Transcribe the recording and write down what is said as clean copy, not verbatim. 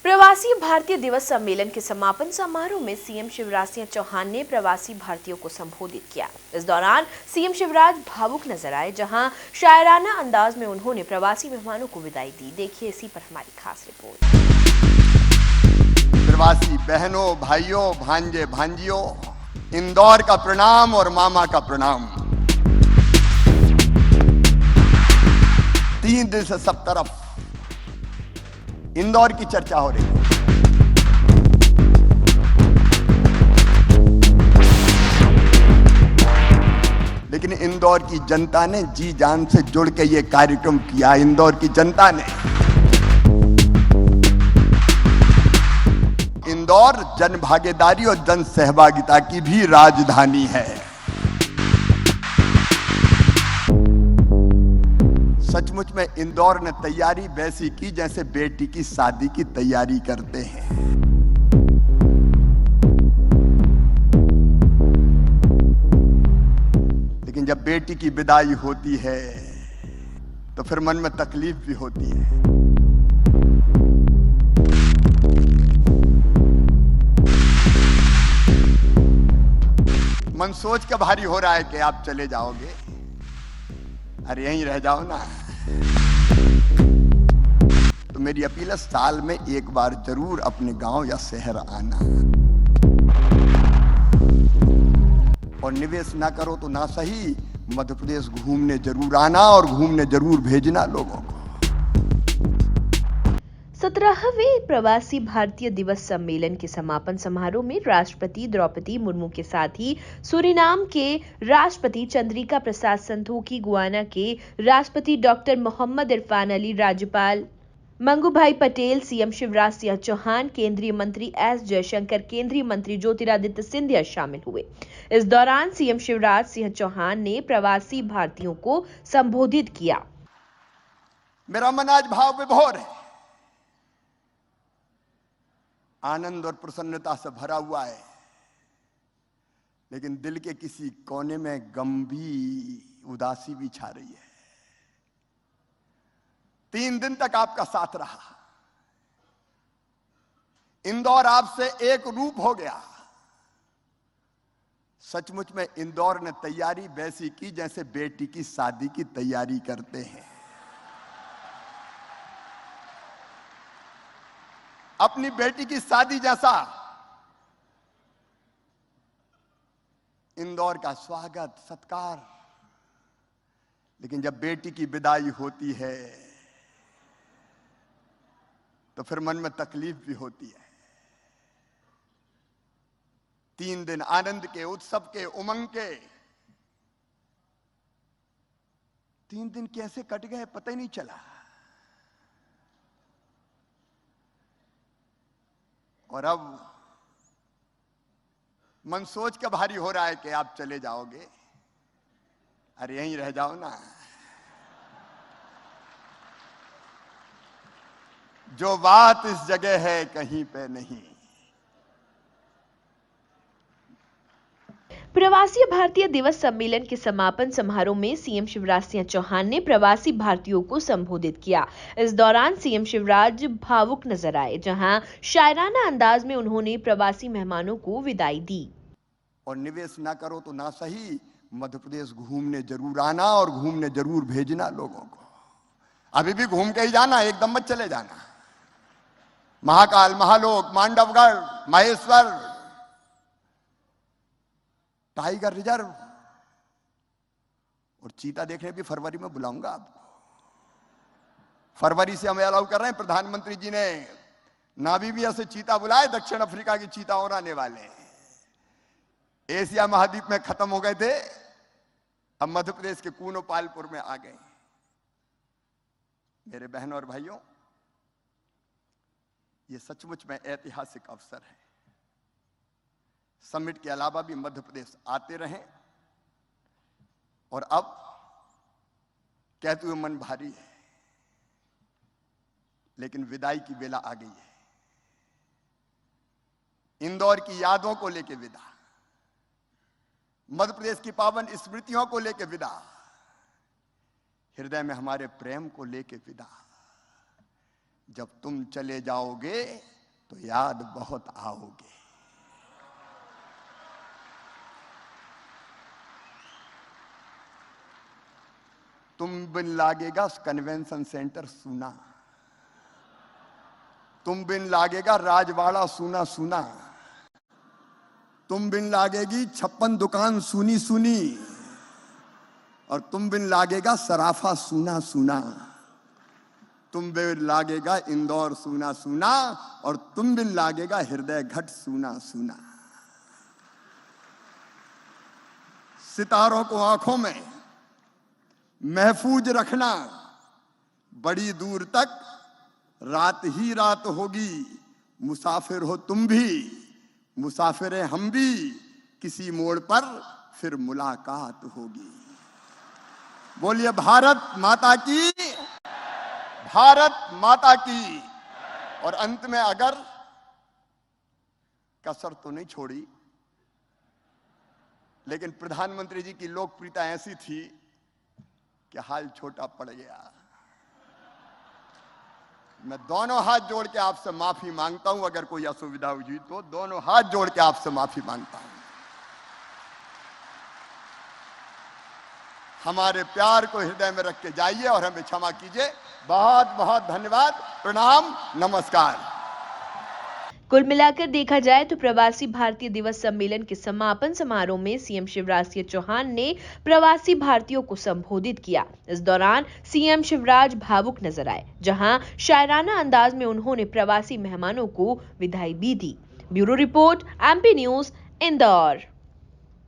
प्रवासी भारतीय दिवस सम्मेलन के समापन समारोह में सीएम शिवराज सिंह चौहान ने प्रवासी भारतीयों को संबोधित किया। इस दौरान सीएम शिवराज भावुक नजर आए, जहां शायराना अंदाज में उन्होंने प्रवासी मेहमानों को विदाई दी। देखिए इसी पर हमारी खास रिपोर्ट। प्रवासी बहनों, भाइयों, भांजे भांजियों, इंदौर का प्रणाम और मामा का प्रणाम। 3 दिन से सब तरफ इंदौर की चर्चा हो रही है। लेकिन इंदौर की जनता ने जी जान से जुड़ के ये कार्यक्रम किया। इंदौर की जनता ने इंदौर जन भागीदारी और जन सहभागिता की भी राजधानी है। सचमुच में इंदौर ने तैयारी वैसी की जैसे बेटी की शादी की तैयारी करते हैं। लेकिन जब बेटी की विदाई होती है तो फिर मन में तकलीफ भी होती है। मन सोच के भारी हो रहा है कि आप चले जाओगे। अरे यहीं रह जाओ ना। तो मेरी अपील है, साल में एक बार जरूर अपने गांव या शहर आना। और निवेश ना करो तो ना सही, मध्य प्रदेश घूमने जरूर आना और घूमने जरूर भेजना लोगों को। 17वें प्रवासी भारतीय दिवस सम्मेलन के समापन समारोह में राष्ट्रपति द्रौपदी मुर्मू के साथ ही सूरीनाम के राष्ट्रपति चंद्रिका प्रसाद संतोखी, गुयाना के राष्ट्रपति डॉक्टर मोहम्मद इरफान अली, राज्यपाल मंगूभाई पटेल, सीएम शिवराज सिंह चौहान, केंद्रीय मंत्री एस जयशंकर, केंद्रीय मंत्री ज्योतिरादित्य सिंधिया शामिल हुए। इस दौरान सीएम शिवराज सिंह चौहान ने प्रवासी भारतीयों को संबोधित किया। मेरा मन आज भाव विभोर है, आनंद और प्रसन्नता से भरा हुआ है। लेकिन दिल के किसी कोने में गंभीर उदासी भी छा रही है। 3 दिन तक आपका साथ रहा। इंदौर आपसे एक रूप हो गया। सचमुच में इंदौर ने तैयारी वैसी की जैसे बेटी की शादी की तैयारी करते हैं। अपनी बेटी की शादी जैसा इंदौर का स्वागत, सत्कार। लेकिन जब बेटी की विदाई होती है तो फिर मन में तकलीफ भी होती है। 3 दिन आनंद के, उत्सव के, उमंग के 3 दिन कैसे कट गए पता ही नहीं चला। और अब मन सोच के भारी हो रहा है कि आप चले जाओगे। अरे यहीं रह जाओ ना। जो बात इस जगह है कहीं पे नहीं। प्रवासी भारतीय दिवस सम्मेलन के समापन समारोह में सीएम शिवराज सिंह चौहान ने प्रवासी भारतीयों को संबोधित किया। इस दौरान सीएम शिवराज भावुक नजर आए, जहां शायराना अंदाज में उन्होंने प्रवासी मेहमानों को विदाई दी। और निवेश ना करो तो ना सही, मध्य प्रदेश घूमने जरूर आना और घूमने जरूर भेजना लोगों को। अभी भी घूम के ही जाना, एकदम मत चले जाना। महाकाल, महालोक, मांडवगढ़, महेश्वर, टाइगर रिजर्व और चीता देखने भी फरवरी में बुलाऊंगा आपको। फरवरी से हमें अलाउ कर रहे हैं। प्रधानमंत्री जी ने नामीबिया से चीता बुलाए, दक्षिण अफ्रीका की चीता और आने वाले हैं। एशिया महाद्वीप में खत्म हो गए थे, अब मध्य प्रदेश के कूनो पालपुर में आ गए। मेरे बहनों और भाइयों, ये सचमुच में ऐतिहासिक अवसर है। समिट के अलावा भी मध्य प्रदेश आते रहें। और अब कहते हुए मन भारी है, लेकिन विदाई की बेला आ गई है। इंदौर की यादों को लेकर विदा, मध्य प्रदेश की पावन स्मृतियों को लेकर विदा, हृदय में हमारे प्रेम को लेकर विदा। जब तुम चले जाओगे तो याद बहुत आओगे। तुम बिन लागेगा कन्वेंशन सेंटर सूना, तुम बिन लागेगा राजवाड़ा सूना सूना, तुम बिन लागेगी 56 दुकान सूनी सूनी, और तुम बिन लागेगा सराफा सूना सूना, तुम बिन लागेगा इंदौर सूना सूना, और तुम बिन लागेगा हृदय घट सूना सूना। सितारों को आंखों में महफूज रखना, बड़ी दूर तक रात ही रात होगी। मुसाफिर हो तुम भी, मुसाफिर हम भी, किसी मोड़ पर फिर मुलाकात होगी। बोलिए भारत माता की, भारत माता की। और अंत में अगर कसर तो नहीं छोड़ी, लेकिन प्रधानमंत्री जी की लोकप्रियता ऐसी थी कि हाल छोटा पड़ गया। मैं दोनों हाथ जोड़ के आपसे माफी मांगता हूं, अगर कोई असुविधा हुई तो दोनों हाथ जोड़ के आपसे माफी मांगता हूं। हमारे प्यार को हृदय में रख के जाइए और हमें क्षमा कीजिए। बहुत बहुत धन्यवाद, प्रणाम, नमस्कार। कुल मिलाकर देखा जाए तो प्रवासी भारतीय दिवस सम्मेलन के समापन समारोह में सीएम शिवराज सिंह चौहान ने प्रवासी भारतीयों को संबोधित किया। इस दौरान सीएम शिवराज भावुक नजर आए, जहां शायराना अंदाज में उन्होंने प्रवासी मेहमानों को विदाई भी दी। Bureau report, MP news, Indore.